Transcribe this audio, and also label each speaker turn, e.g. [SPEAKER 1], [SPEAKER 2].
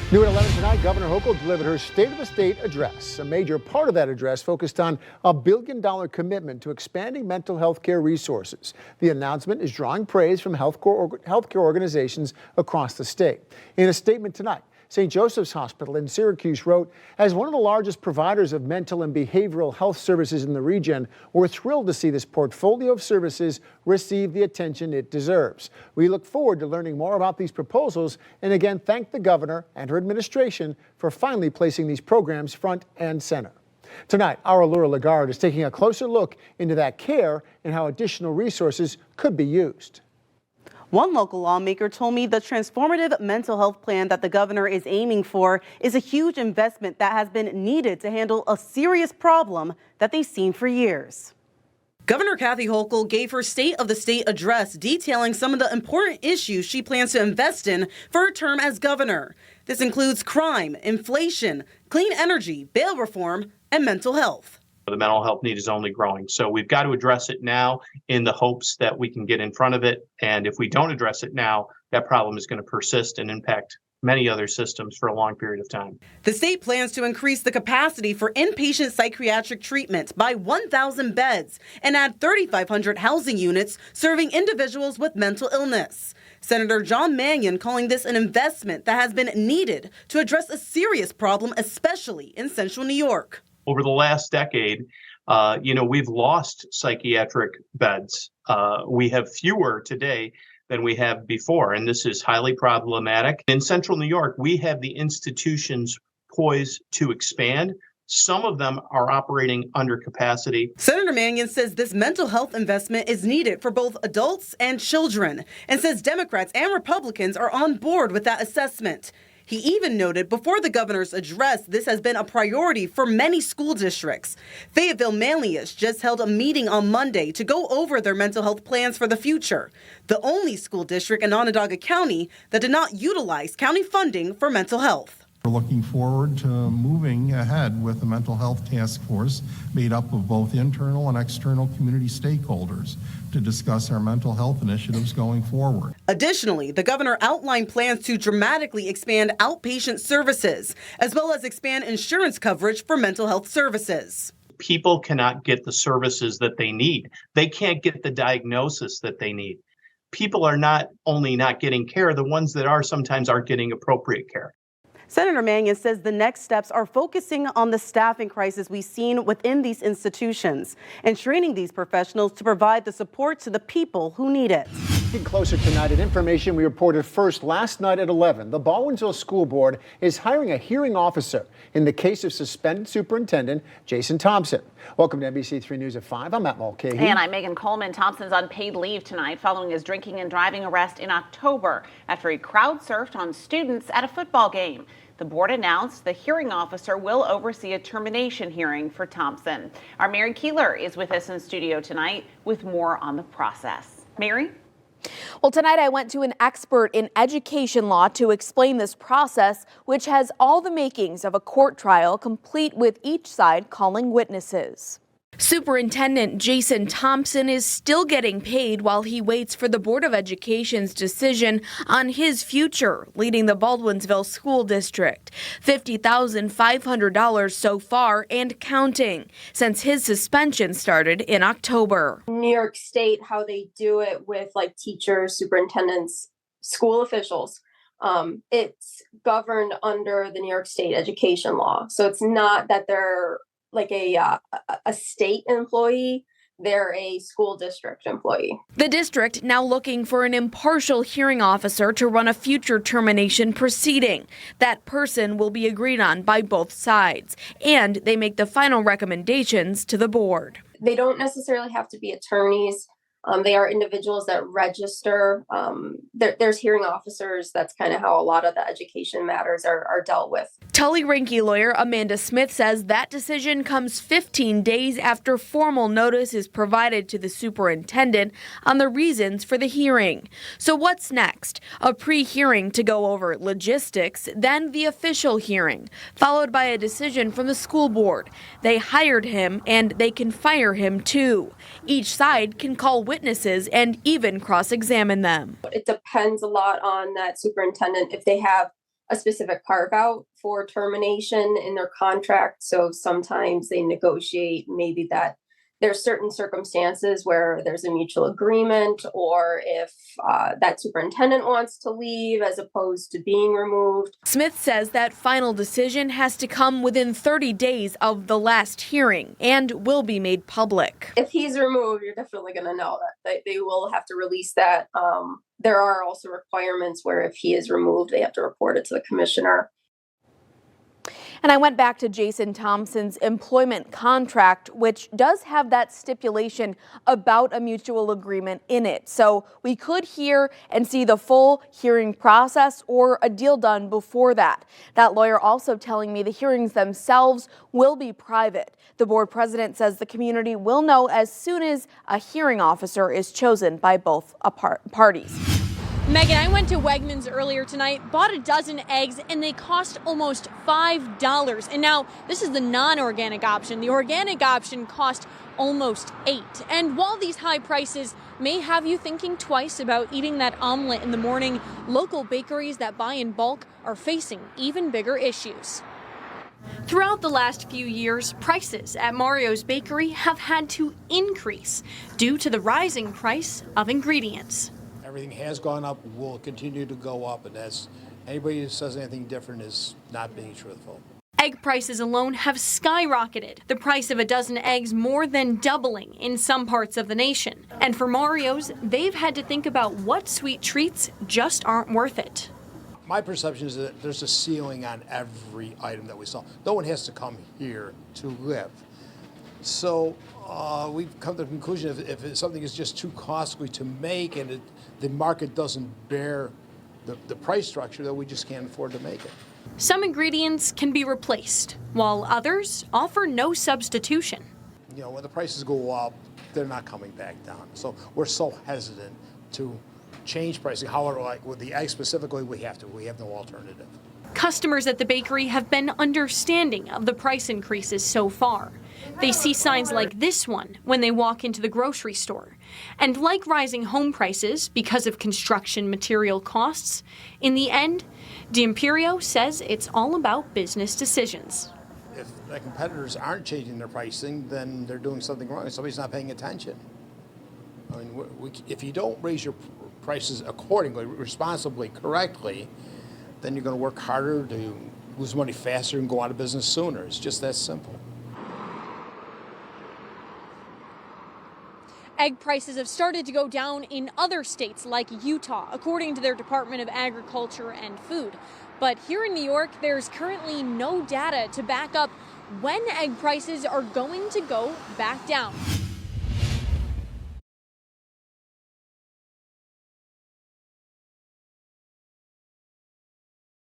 [SPEAKER 1] New at 11 tonight, Governor Hochul delivered her State of the State address. A major part of that address focused on a $1 billion commitment to expanding mental health care resources. The announcement is drawing praise from healthcare organizations across the state. In a statement tonight, St. Joseph's Hospital in Syracuse wrote, as one of the largest providers of mental and behavioral health services in the region, we're thrilled to see this portfolio of services receive the attention it deserves. We look forward to learning more about these proposals and again thank the governor and her administration for finally placing these programs front and center. Tonight, our Laura Lagarde is taking a closer look into that care and how additional resources could be used.
[SPEAKER 2] One local lawmaker told me the transformative mental health plan that the governor is aiming for is a huge investment that has been needed to handle a serious problem that they've seen for years. Governor Kathy Hochul gave her State of the State address detailing some of the important issues she plans to invest in for her term as governor. This includes crime, inflation, clean energy, bail reform, and mental health.
[SPEAKER 3] The mental health need is only growing. So we've got to address it now in the hopes that we can get in front of it. And if we don't address it now, that problem is going to persist and impact many other systems for a long period of time.
[SPEAKER 2] The state plans to increase the capacity for inpatient psychiatric treatment by 1,000 beds and add 3,500 housing units serving individuals with mental illness. Senator John Mannion calling this an investment that has been needed to address a serious problem, especially in central New York.
[SPEAKER 3] Over the last decade, we've lost psychiatric beds. We have fewer today than we have before, and this is highly problematic. In central New York, we have the institutions poised to expand. Some of them are operating under capacity.
[SPEAKER 2] Senator Mannion says this mental health investment is needed for both adults and children, and says Democrats and Republicans are on board with that assessment. He even noted before the governor's address, this has been a priority for many school districts. Fayetteville Manlius just held a meeting on Monday to go over their mental health plans for the future. The only school district in Onondaga County that did not utilize county funding for mental health.
[SPEAKER 4] We're looking forward to moving ahead with the mental health task force made up of both internal and external community stakeholders to discuss our mental health initiatives going forward.
[SPEAKER 2] Additionally, the governor outlined plans to dramatically expand outpatient services, as well as expand insurance coverage for mental health services.
[SPEAKER 3] People cannot get the services that they need. They can't get the diagnosis that they need. People are not only not getting care, the ones that are sometimes aren't getting appropriate care.
[SPEAKER 2] Senator Mannion says the next steps are focusing on the staffing crisis we've seen within these institutions and training these professionals to provide the support to the people who need it.
[SPEAKER 1] Looking closer tonight at information we reported first last night at 11. The Baldwinsville School Board is hiring a hearing officer in the case of suspended Superintendent Jason Thompson. Welcome to NBC3 News at 5. I'm Matt Mulcahy.
[SPEAKER 5] And I'm Megan Coleman. Thompson's on paid leave tonight following his drinking and driving arrest in October after he crowd surfed on students at a football game. The board announced the hearing officer will oversee a termination hearing for Thompson. Our Mary Keeler is with us in studio tonight with more on the process. Mary?
[SPEAKER 6] Well, tonight I went to an expert in education law to explain this process, which has all the makings of a court trial, complete with each side calling witnesses. Superintendent Jason Thompson is still getting paid while he waits for the Board of Education's decision on his future leading the Baldwinsville School District. $50,500 so far and counting since his suspension started in October.
[SPEAKER 7] New York State, how they do it with like teachers, superintendents, school officials. It's governed under the New York State education law. So it's not that they're like a state employee, they're a school district employee.
[SPEAKER 6] The district now looking for an impartial hearing officer to run a future termination proceeding. That person will be agreed on by both sides, and they make the final recommendations to the board.
[SPEAKER 7] They don't necessarily have to be attorneys. They are individuals that register. There's hearing officers. That's kind of how a lot of the education matters are dealt with.
[SPEAKER 6] Tully Rinke lawyer Amanda Smith says that decision comes 15 days after formal notice is provided to the superintendent on the reasons for the hearing. So what's next? A pre-hearing to go over logistics, then the official hearing, followed by a decision from the school board. They hired him and they can fire him too. Each side can call witnesses and even cross-examine them.
[SPEAKER 7] It depends a lot on that superintendent if they have a specific carve out for termination in their contract. So sometimes they negotiate maybe that there's certain circumstances where there's a mutual agreement, or if that superintendent wants to leave as opposed to being removed.
[SPEAKER 6] Smith says that final decision has to come within 30 days of the last hearing and will be made public.
[SPEAKER 7] If he's removed, you're definitely going to know that they will have to release that. There are also requirements where if he is removed, they have to report it to the commissioner.
[SPEAKER 6] And I went back to Jason Thompson's employment contract, which does have that stipulation about a mutual agreement in it. So we could hear and see the full hearing process or a deal done before that. That lawyer also telling me the hearings themselves will be private. The board president says the community will know as soon as a hearing officer is chosen by both parties.
[SPEAKER 8] Megan, I went to Wegmans earlier tonight, bought a dozen eggs, and they cost almost $5. And now this is the non-organic option. The organic option cost almost $8. And while these high prices may have you thinking twice about eating that omelet in the morning, local bakeries that buy in bulk are facing even bigger issues. Throughout the last few years, prices at Mario's Bakery have had to increase due to the rising price of ingredients.
[SPEAKER 9] Everything has gone up, will continue to go up, and that's anybody who says anything different is not being truthful.
[SPEAKER 8] Egg prices alone have skyrocketed, the price of a dozen eggs more than doubling in some parts of the nation. And for Mario's, they've had to think about what sweet treats just aren't worth it.
[SPEAKER 9] My perception is that there's a ceiling on every item that we sell. No one has to come here to live. So we've come to the conclusion if something is just too costly to make and the market doesn't bear the price structure, that we just can't afford to make it.
[SPEAKER 8] Some ingredients can be replaced, while others offer no substitution.
[SPEAKER 9] You know, when the prices go up, they're not coming back down. So we're so hesitant to change pricing. However, like with the egg specifically, we have no alternative.
[SPEAKER 8] Customers at the bakery have been understanding of the price increases so far. They see signs like this one when they walk into the grocery store. And like rising home prices because of construction material costs, in the end, D'Imperio says it's all about business decisions.
[SPEAKER 9] If the competitors aren't changing their pricing, then they're doing something wrong. Somebody's not paying attention. I mean, if you don't raise your prices accordingly, responsibly, correctly, then you're going to work harder to lose money faster and go out of business sooner. It's just that simple.
[SPEAKER 8] Egg prices have started to go down in other states like Utah, according to their Department of Agriculture and Food. But here in New York, there's currently no data to back up when egg prices are going to go back down.